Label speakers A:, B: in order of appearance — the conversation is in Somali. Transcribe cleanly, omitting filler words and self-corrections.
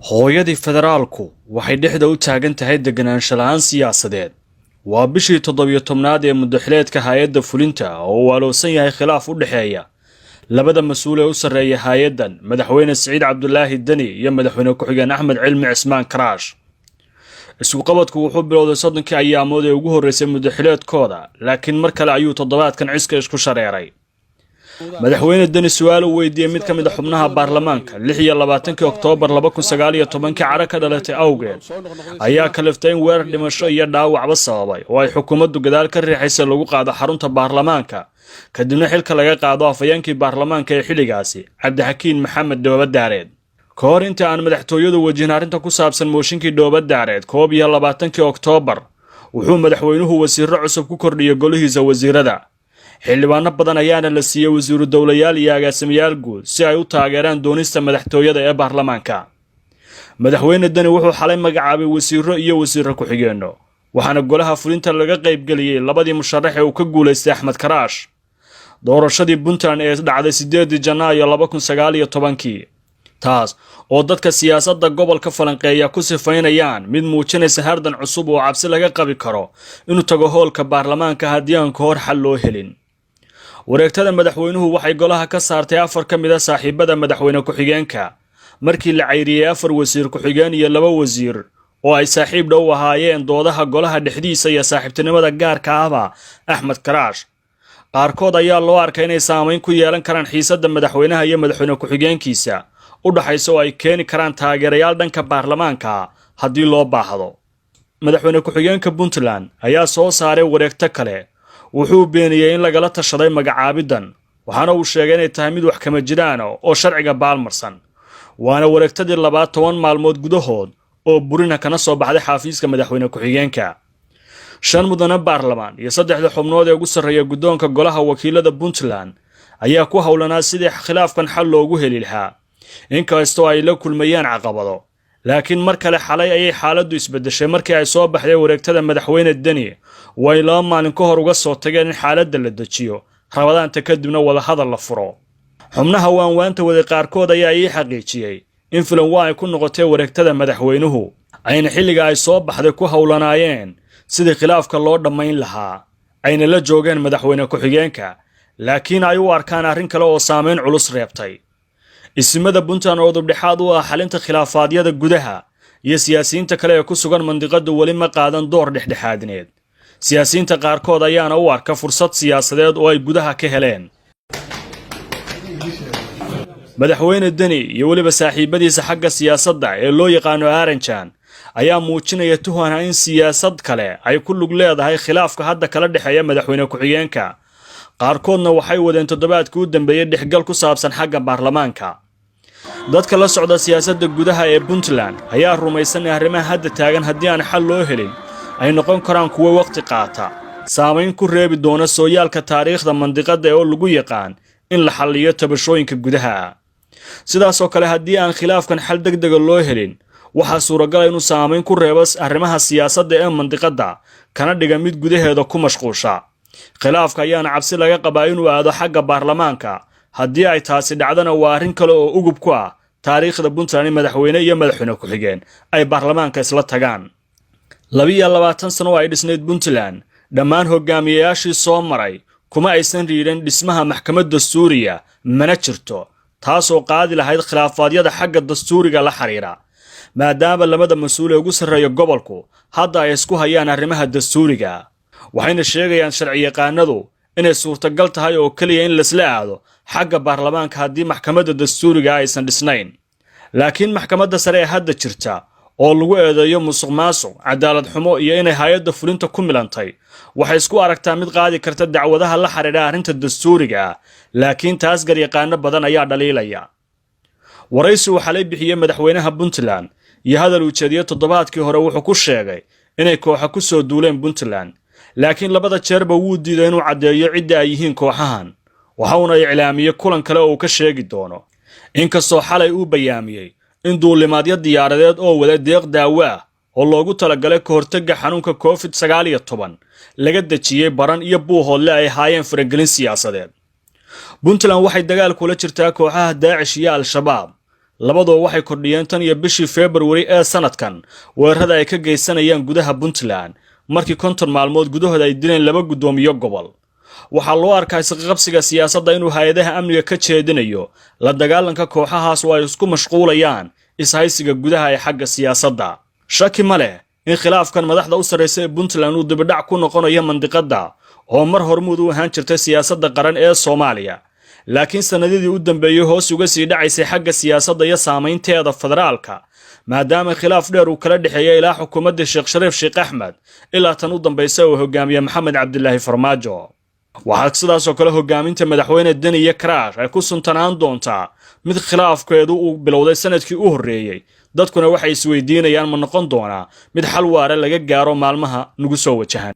A: hooyadii federaalku waxay dhexda u taagan tahay deganaansho la'aan siyaasadeed. waa bishii 17aad ee muddaxileedka hay'adda fulinta oo uu aalowsan yahay khilaaf u dhexeeya labada mas'uul ee u sarreeya hay'addan, madaxweyne Siciid Cabdulaahi Dani iyo madaxweyne ku-xigeen Axmed Cilmi Cismaan Karaash. isku qabadku wuxuu bilowday 30 ayaamood ee ugu horreysay muddaxileedkooda, laakiin mar kale ayuu toddobaadkan ciska isku shareeray. madaxweyne Dani su'aal uu weydiiyay mid ka mid ah xubnaha baarlamaanka 26 Oktoobar 2019 cara ka dhalatay awgeed ayaa kaliftay in weerar dhimasho iyo dhaawacba sababay oo ay xukuumaddu gadaal ka riixaysay lagu qaado xarunta baarlamaanka, kadibna xilka laga qaado afayeenkii baarlamaanka ee xilligaasi Cabdixakiin Maxamed Dhoobadaareed. ka hor inta aan madaxtooyadu wajin arrinta ku saabsan mooshinkii Dhoobadaareed 21 Oktoobar wuxuu madaxweynuhu wasiirro cusub ku kordhiyay golihiisa wasiirada. xildhibaano badan ayaana la siiyay wasiiru dowlayaal iyo agaasimayaal guud si ay u taageeraan doonista madaxtooyada ee baarlamaanka. madaxweyne Dani wuxuu xalay magacaabay wasiirro iyo wasiirro ku-xigeenno, waxaana golaha fulinta laga qaybgeliyay labadii musharax ee uu ka guulaystay Axmed Karaash. doorashadii Puntland ee dhacday 8 Janaayo 2019 taas oo dadka siyaasadda gobolka falanqeeya ku sifaynayaan mid muujinaysa hardan cusub oo cabsi laga qabi karo inuu tago hoolka baarlamaanka haddii aan ka hor xal loo helin. wareegtada madaxweynuhu waxay golaha ka saartay 4 ka mid ah saaxiibada madaxweyne ku-xigeenka markii la cayriyay 4 wasiir ku-xigeen iyo 2 wasiir oo ay saaxiib dhow ahaayeen doodaha golaha dhexdiisa iyo saaxiibtinimada gaarka ahba Axmed Karaash. qaarkood ayaa loo arkay inay saameyn ku yeelan karaan xiisadda madaxweynaha iyo madaxweyne ku-xigeenkiisa u dhaxayso oo ay keeni karaan taageerayaal dhanka baarlamaanka haddii loo baahdo. madaxweyne ku-xigeenka Puntland ayaa soo saaray wareegto kale. wuxuu beeniyay in lagala tashaday magacaabidan, waxaana uu sheegay inay tahay mid wax kama jiraan oo sharciga baalmarsan. waana wareegtadii 12 maalmood gudahood oo burina kana soo baxday xafiiska madaxweyne ku-xigeenka. 5 mudane baarlamaan iyo 3 xubnood ee ugu sarreeya guddoonka golaha wakiilada Puntland ayaa ku howlanaa sidii khilaafkan xal loogu heli lahaa, inkastoo ay la kulmayaan caqabado. laakiin mar kale xalay ayay xaaladdu isbedeshay markii ay soo baxday wareegtada madaxweyne Dani way 2 maalin ka hor uga soo tageen in xaaladda la dejiyo, rabadaanta kadibna wada hadal la furo. xubnaha waanwaanta waday qaarkood ayaa ii xaqiijiyay in filan waa ay ku noqotay wareegtada madaxweynuhu ayna xilliga ay soo baxday ku howlanaayeen sidii khilaafka loo dhammayn lahaa, ayna la joogeen madaxweyne ku-xigeenka, laakiin ay u arkaan arrin kale oo saameyn culus reebtay. isimada Puntland oo dubdhexaad u ah xalinta khilaafaadyada gudaha iyo siyaasiyiinta kale ee ku sugan mandiqada weli ma qaadan door dhexdhexaadineed. siyaasiyiinta qaarkood ayaana u arka fursad siyaasadeed oo ay gudaha ka heleen. madaxweyne Dani iyo weliba saaxiibadiisa xagga siyaasadda ee loo yaqaano Aranjan ayaa muujinaya tuhana in siyaasad kale ay ku lug leedahay khilaafka hadda kala dhexeeya madaxweyne ku-xigeenka. qaarkoodna waxay wadeen toddobaadkii u dambeeyay dhexgal ku saabsan xagga baarlamaanka. dadka la socda siyaasadda gudaha ee Puntland ayaa rumaysan in arrimaha hadda taagan haddii aan xal loo helin ay noqon karaan kuwo waqti qaata, saameyn ku reebi doona sooyaalka taariikhda mandiqada oo lagu yaqaan in la xalliyo tabashooyinka gudaha. sidaas oo kale haddii aan khilaafkan xal degdeg loo helin, waxaa suuragal ah inuu saameyn ku reebo arrimaha siyaasadda ee mandiqada kana dhiga mid gudaheeda ku mashquusha. khilaafka ayaana cabsi laga qabaa inuu aado xagga baarlamaanka. haddii ay taasi dhacdana waa arrin kale oo ugub ku ah taariikhda Puntland madaxweyne iyo madaxweyne ku-xigeen ay baarlamaanka isla tagaan. 22 sano oo ay dhisnayd Puntland, dhammaan hogaamiyayaashii soo maray kuma aysan riirin dhismaha maxkamad dastuuriya mana jirto, taasoo qaadi lahayd khilaafaadyada xagga dastuuriga la xiriira, maadaama labada mas'uul ee ugu sarreeya gobolku hadda ay isku hayaan arrimaha dastuuriga. waxayna sheegayaan sharciyaqaanadu inay suurtagal tahay oo kaliya in lasla aado xagga baarlamaanka haddii maxkamadda dastuuriga aysan dhisnayn. laakiin maxkamadda sare ee hadda jirta oo lagu eedeeyo musuqmaasuq, cadaalad xumo iyo inay hay'adda fulinta ku milantay, waxay isku aragtaa mid qaadi karta dacwadaha la xiriira arrinta dastuuriga, laakiin taas garyaqaano badan ayaa dhaliilaya. waraysi uu xalay bixiyay madaxweynaha Puntland iyo hadal uu jeediyay toddobaadkii hore wuxuu ku sheegay inay kooxo ku soo duuleen Puntland, laakiin labada jeerba wuu diiday inuu caddeeyo cidda ay yihiin kooxahan, waxauna iclaamiyay kulan kale oo uu ka sheegi doono. inkastoo xalay uu bayaamiyey in duulimaadyo diyaaradeed oo wada deeq daawo ah oo loogu talagalay ka hortagga xanuunka COVID-19 laga dejiyay Baran iyo Buuhoodle ay haayeen faragelin siyaasadeed. Puntland waxay dagaal kula jirtaa kooxaha Daacish iyo Al-Shabaab, labadoo waxay kordhiyeen tan iyo bishii February ee sanadkan weerarada ay ka geysanayaan gudaha Puntland markii 50 maalmood gudahooda ay dileen 2 gudoomiye gobol. waxaa loo arkaa isqabsiga siyaasadda inuu hay'adaha amniga ka jeedinayo la dagaalanka kooxahaas oo ay isku mashquulayaan ishaysiga gudaha ee xagga siyaasadda. shaki ma leh in khilaafkan madaxda u sareysa ee Puntland uu dibadhac ku noqonayo mandiqada oo mar hormuud u ahaan jirtay siyaasadda qaran ee Soomaaliya, laakiin sanadadii u dambeeyay hoos uga sii dhacaysay xagga siyaasadda iyo saameynteeda federaalka maadaama khilaaf dheer uu kala dhaxeeyay ilaa xukuumadda Sheekh Shariif Sheekh Axmed ilaa tan u dambeysay oo hogaamiye Maxamed Cabdilaahi Farmaajo. waxaa sidaas oo kale hogaaminta madaxweyne Deni iyo Karaash ay ku suntanaan doontaa mid khilaafkeedu uu bilowday sanadkii u horeeyay, dadkuna waxay isweydiinayaan ma noqon doonaa mid xal waara laga gaaro maalmaha nagu soo wajahan.